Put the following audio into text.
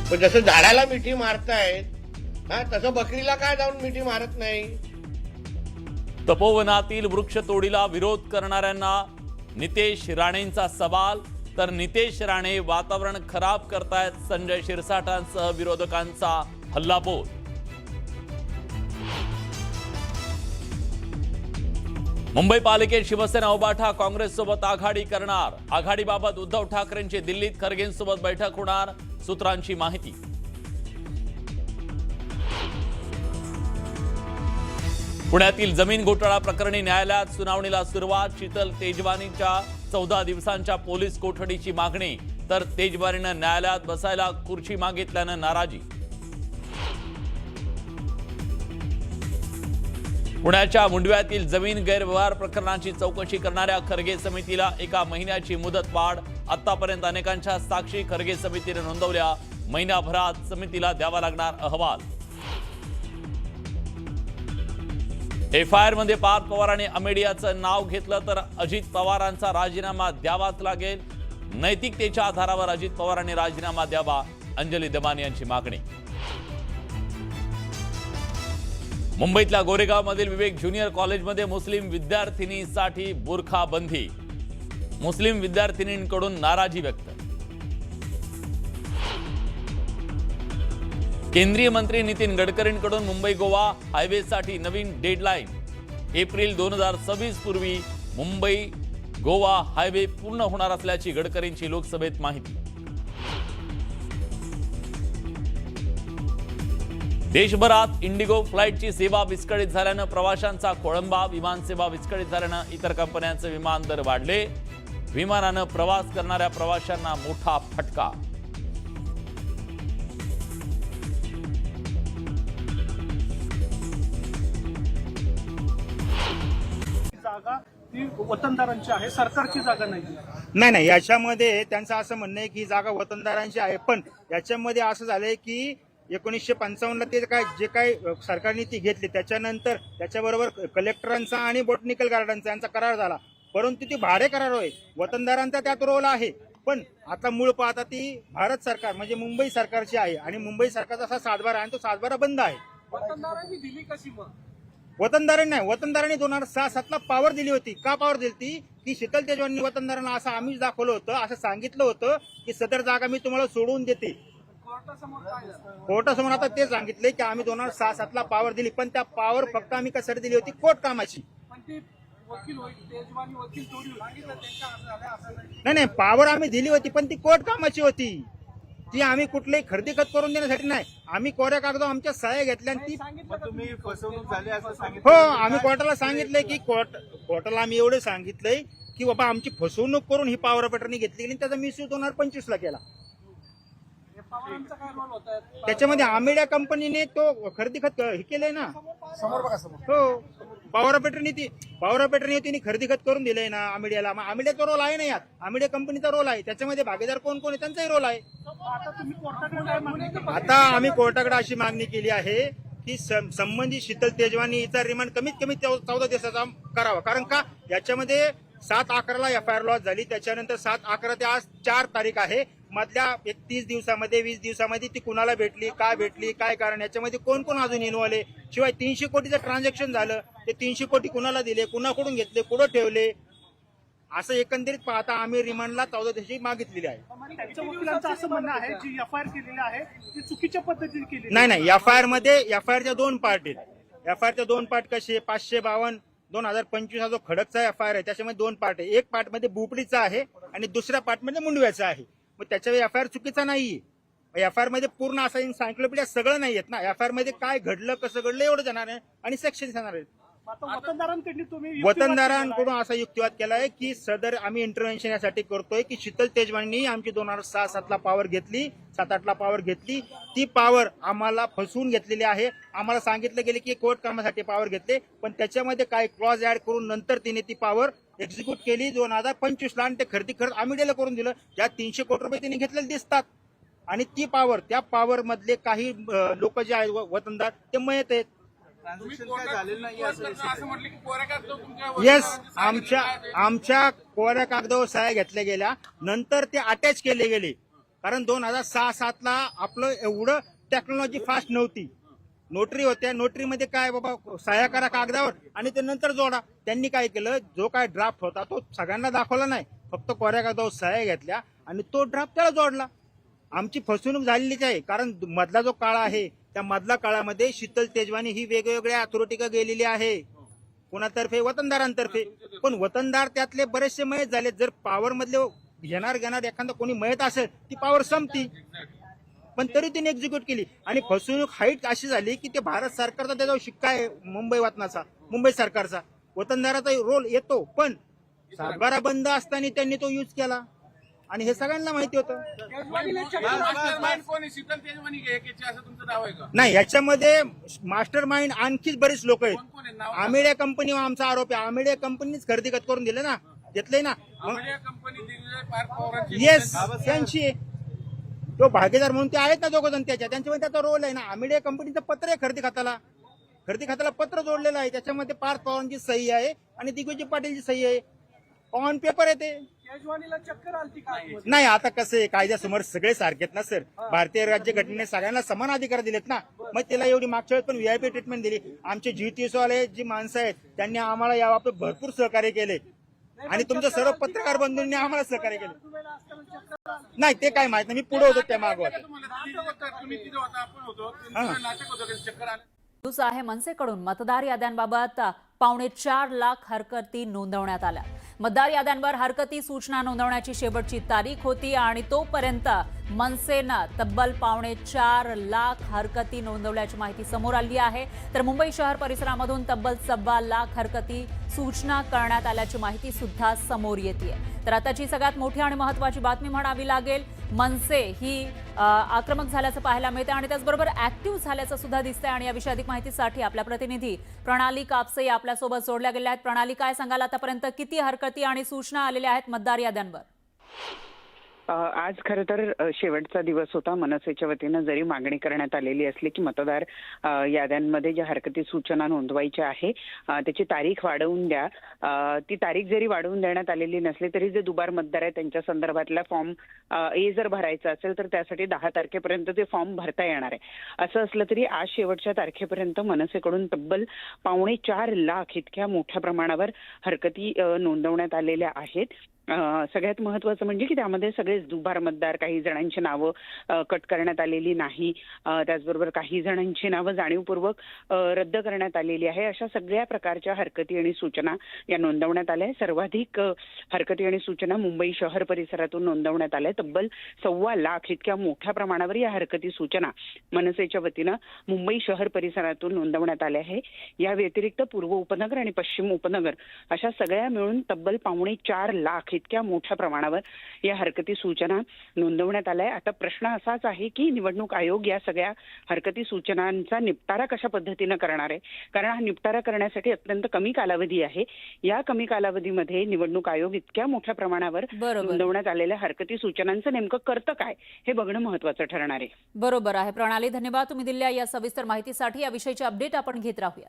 पण जसं झाडाला मिठी मारतायत तसं बकरीला काय जाऊन मिठी मारत नाही. तपोवनातील वृक्षतोडीला विरोध करणाऱ्यांना नितेश राणेंचा सवाल, तर नितेश राणे वातावरण खराब करतायत. संजय शिरसाटांसह विरोधकांचा हल्लाबोल. मुंबई पालिकेत शिवसेना उभाठा काँग्रेससोबत आघाडी करणार. आघाडीबाबत उद्धव ठाकरेंची दिल्लीत खरगेंसोबत बैठक होणार, सूत्रांची माहिती. पुण्यातील जमीन घोटाळा प्रकरणी न्यायालयात सुनावणीला सुरुवात. शीतल तेजवानीच्या 14 दिवसांच्या पोलीस कोठडीची मागणी, तर तेजवानीनं न्यायालयात बसायला खुर्ची मागितल्यानं नाराजी. पुण्याच्या मुंडव्यातील जमीन गैरव्यवहार प्रकरणाची चौकशी करणाऱ्या खरगे समितीला 1 महिन्याची मुदतवाढ. आतापर्यंत अनेकांच्या साक्षी खरगे समितीने नोंदवल्या. महिनाभरात समितीला द्यावा लागणार अहवाल. एफआयआर मध्ये पार्थ पवारांनी अमेडियाचं नाव घेतलं तर अजित पवारांचा राजीनामा द्यावाच लागेल. नैतिकतेच्या आधारावर अजित पवारांनी राजीनामा द्यावा, अंजली दमानी यांची मागणी. मुंबईतल्या गोरेगावमधील विवेक ज्युनियर कॉलेजमध्ये मुस्लिम विद्यार्थिनीसाठी बुरखा बंदी. मुस्लिम विद्यार्थिनींकडून नाराजी व्यक्त. केंद्रीय मंत्री नितीन गडकरींकडून मुंबई गोवा हायवेसाठी नवीन डेडलाईन. एप्रिल 2026 पूर्वी मुंबई गोवा हायवे पूर्ण होणार असल्याची गडकरींची लोकसभेत माहिती. देशभरात इंडिगो फ्लाईटची सेवा विस्कळीत झाल्यानं प्रवाशांचा खोळंबा. विमानसेवा विस्कळीत झाल्यानं इतर कंपन्यांचे विमान दर वाढले. विमानानं प्रवास करणाऱ्या प्रवाशांना मोठा फटका. जागा ती वतनदारांची आहे, सरकारची जागा नाही. नाही, याच्यामध्ये त्यांचं असं म्हणणं आहे की ही जागा वतनदारांची आहे, पण याच्यामध्ये असं झालंय की 1955ला ते जे काय सरकारने ती घेतली त्याच्यानंतर त्याच्याबरोबर कलेक्टरांचा आणि बॉटनिकल गार्डनचा यांचा करार झाला, परंतु ती भाडे करार होय. वतनदारांचा त्यात रोल आहे, पण आता मूळ पाहता ती भारत सरकार म्हणजे मुंबई सरकारची आहे आणि मुंबई सरकारचा असा सातबारा आहे, तो सातबारा बंद आहे. वतनदारांनी दिली कशी मग? वतनदारांनी 2006-07ला पॉवर दिली होती. का पॉवर दिली होती की शीतल तेजवानी वतनदारांना असं आम्हीच दाखवलं होतं, असं सांगितलं होतं की सदर जागा मी तुम्हाला सोडून देते. कोर्टासमोर आता ते सांगितले की आम्ही 2006-07ला पॉवर दिली, पण त्या पॉवर फक्त आम्ही कशासाठी दिली होती? कोर्ट कामाची. नाही, पॉवर आम्ही दिली होती पण ती कोर्ट कामाची होती. ती आम्ही कुठलेही खरेदी खत करून देण्यासाठी नाही. आम्ही कोऱ्या कागदावर आमच्या सह्या घेतल्या आणि ती तुम्ही फसवणूक झाली असं सांगितलं. हो, आम्ही कोर्टाला सांगितलंय की कोर्टाला आम्ही एवढं सांगितलंय की बाबा आमची फसवणूक करून ही पॉवर ऑपरेटरनी घेतली गेली. त्याचा मिसयूज 2025ला केला. त्याच्यामध्ये आमेडिया कंपनीने तो खरेदी खत हे केलंय ना. हो, पॉवर ऑपरेटरने तिने खरेदी खत करून दिलंय ना आमेडियाला. आमेडियाचा रोल आहे ना यात, आमेडिया कंपनीचा रोल आहे. त्याच्यामध्ये भागीदार कोण कोण आहे त्यांचाही रोल आहे. आता आम्ही कोर्टाकडे अशी मागणी केली आहे की संबंधित शीतल तेजवानी हिचा रिमांड कमीत कमी 14 दिवसाचा करावा. कारण का याच्यामध्ये 7/11ला एफआयआर लॉस झाली, त्याच्यानंतर 7/11 ते आज 4 तारीख आहे. मधल्या 30 दिवसामध्ये 20 दिवसामध्ये ती कुणाला भेटली, काय भेटली, काय कारण, याच्यामध्ये कोण कोण अजून इन्व्हॉल्व आहे. शिवाय 300 कोटीचं ट्रान्झॅक्शन झालं, ते 300 कोटी कुणाला दिले, कुणाकडून घेतले, कुठं ठेवले, असं एकंदरीत पाहता आम्ही रिमांडला 14 दिवशी मागितलेली आहे. त्यांच्या वकिलांचं असं म्हणणं आहे जी एफआयआर केलेली आहे ती चुकीच्या पद्धतीने केली. नाही, एफआयआरच्या 2 पार्ट आहेत. एफआयआरच्या 2 पार्ट कसे? 552 2025 हा जो खडकचा एफआयआर आहे त्याच्यामध्ये 2 पार्ट आहे. एक पार्ट मध्ये बुपडीचा आहे आणि दुसऱ्या पार्ट मध्ये मुंडव्याचा आहे. मग त्याच्यावर एफआयआर चुकीचा नाहीये. एफआयआर मध्ये पूर्ण असं एन्सायक्लोपीडिया सगळं नाही येत ना. एफआयआर मध्ये काय घडलं, कसं घडलं एवढं जाणार आहे आणि सेक्शन जाणार आहे. वतनदारांकडून असा युक्तिवाद केलाय की सदर आम्ही इंटरव्हेन्शन यासाठी करतोय की शीतल तेजवानी आमची 2006-07ला पॉवर घेतली, 7-8ला पॉवर घेतली, ती पॉवर आम्हाला फसवून घेतलेली आहे. आम्हाला सांगितलं गेले की कोर्ट कामासाठी पॉवर घेतले, पण त्याच्यामध्ये काय क्लॉज ऍड करून नंतर तिने ती पॉवर एक्झिक्यूट केली 2025ला आणि ते खरेदी खर्च आम्ही करून दिलं. या 300 कोटी रुपये तिने घेतलेले दिसतात आणि ती पॉवर, त्या पॉवर मधले काही लोक जे आहेत वतनदार ते मयत आहेत. येस, आमच्या कोऱ्या कागदावर सह्या घेतल्या गेल्या, नंतर ते अटॅच केले गेले. कारण 2006-07 आपलं एवढं टेक्नॉलॉजी फास्ट नव्हती. नोटरी होत्या, नोटरीमध्ये काय बाबा सह्या करा कागदावर आणि ते नंतर जोडा. त्यांनी काय केलं, जो काय ड्राफ्ट होता तो सगळ्यांना दाखवला नाही, फक्त कोऱ्या कागदावर सह्या घेतल्या आणि तो ड्राफ्ट त्याला जोडला. आमची फसवणूक झालेलीच आहे, कारण मधला जो काळ आहे त्या मधल्या काळामध्ये शीतल तेजवानी ही वेगवेगळ्या अथॉरिटीकडे गेलेली आहे, कोणातर्फे, वतनदारांतर्फे. पण वतनदार त्यातले बरेचसे मयत झाले. जर पॉवर मधले घेणार एखादा कोणी मयत असेल ती पॉवर संपती, पण तरी तिने एक्झिक्यूट केली. आणि फसवणूक हाईट अशी झाली की ते भारत सरकारचा त्याचा शिक्का आहे, मुंबई वतनाचा, मुंबई सरकारचा. वतनदाराचा रोल येतो, पण सातबारा बंद असताना त्यांनी तो यूज केला आणि हे सगळ्यांना माहिती होतं. नाही, याच्यामध्ये मास्टर माइंड आणखीच बरेच लोक आहेत. आमेडिया कंपनी आमचा आरोप आहे, आमेडिया कंपनीच खरेदी करून दिले ना, घेतलंय ना. येस, त्यांची तो भागीदार म्हणून ते आहेत ना दोघ जण, त्यांच्यामध्ये त्याचा रोल आहे ना. आमेडिया कंपनीचं पत्र आहे खरेदी खात्याला पत्र जोडलेलं आहे, त्याच्यामध्ये पार्थ पवारांची सही आहे आणि दिग्विजय पाटीलची सही आहे, ऑन पेपर आहे ते. नाही, आता कसं आहे, कायद्यासमोर सगळे सारखेत ना सर. भारतीय राज्यघटनेने सगळ्यांना समान अधिकार दिलेत ना. मग त्याला एवढी मागच्या वेळेस पण व्हीआयपी ट्रीटमेंट दिली. आमचे GTS वाले जी माणसं आहेत त्यांनी आम्हाला याबाबत भरपूर सहकार्य केले आणि तुमच्या सर्व पत्रकार बंधूंनी आम्हाला सहकार्य केले. नाही, ते काय माहित नाही, मी पुढे होतो त्या मागवत. न्यूज आहे मनसेकडून मतदार याद्यांबाबत 4.25 लाख हरकती नोंदवण्यात आल्या. मतदार याद्यांवर हरकती सूचना नोंदवण्याची शेवटची तारीख होती आणि तोपर्यंत मनसेनं तब्बल 4.25 लाख हरकती नोंदवल्याची माहिती समोर आली आहे. तर मुंबई शहर परिसरामधून तब्बल 1.25 लाख हरकती सूचना करण्यात आल्याची माहिती सुद्धा समोर येते. तर आताची सगळ्यात मोठी आणि महत्त्वाची बातमी म्हणावी लागेल, मनसे ही आक्रमक झाल्याचं पाहायला मिळते आणि त्याचबरोबर ऍक्टिव्ह झाल्याचं सुद्धा दिसतंय. आणि याविषयी अधिक माहितीसाठी आपल्या प्रतिनिधी प्रणाली कापसे आपल्यासोबत जोडल्या गेल्या आहेत. प्रणाली, काय सांगाल, आतापर्यंत किती हरकती आणि सूचना आलेल्या आहेत मतदार याद्यांवर? आज खरं तर शेवटचा दिवस होता. मनसेच्या वतीनं जरी मागणी करण्यात आलेली असली की मतदार याद्यांमध्ये ज्या हरकती सूचना नोंदवायच्या आहे त्याची तारीख वाढवून द्या, ती तारीख जरी वाढवून देण्यात आलेली नसली तरी जे दुबार मतदार आहेत त्यांच्या संदर्भातला फॉर्म ए जर भरायचा असेल तर त्यासाठी 10 तारखेपर्यंत ते फॉर्म भरता येणार आहे. असं असलं तरी आज शेवटच्या तारखेपर्यंत मनसेकडून तब्बल 4.25 लाख इतक्या मोठ्या प्रमाणावर हरकती नोंदवण्यात आलेल्या आहेत. सगळ्यात महत्वाचं म्हणजे की त्यामध्ये सगळेच दुबार मतदार, काही जणांची नावं कट करण्यात आलेली नाही, त्याचबरोबर काही जणांची नावं जाणीवपूर्वक रद्द करण्यात आलेली आहे. अशा सगळ्या प्रकारच्या हरकती आणि सूचना या नोंदवण्यात आल्या. सर्वाधिक हरकती आणि सूचना मुंबई शहर परिसरातून नोंदवण्यात आल्या. तब्बल 1.25 लाख इतक्या मोठ्या प्रमाणावर या हरकती सूचना मनसेच्या वतीनं मुंबई शहर परिसरातून नोंदवण्यात आल्या आहे. या व्यतिरिक्त पूर्व उपनगर आणि पश्चिम उपनगर अशा सगळ्या मिळून तब्बल 4.25 लाख इतक्या मोठ्या प्रमाणावर या हरकती सूचना नोंदवण्यात आल्या. आता प्रश्न असाच आहे की निवडणूक आयोग या सगळ्या हरकती सूचनांचा निपटारा कशा पद्धतीनं करणार आहे, कारण हा निपटारा करण्यासाठी अत्यंत कमी कालावधी आहे. या कमी कालावधीमध्ये निवडणूक आयोग इतक्या मोठ्या प्रमाणावर नोंदवण्यात आलेल्या हरकती सूचनांचं नेमकं करतं काय हे बघणं महत्त्वाचं ठरणार आहे. बरोबर आहे प्रणाली, धन्यवाद तुम्ही दिलेल्या या सविस्तर माहितीसाठी. या विषयीचे अपडेट आपण घेत राहूया.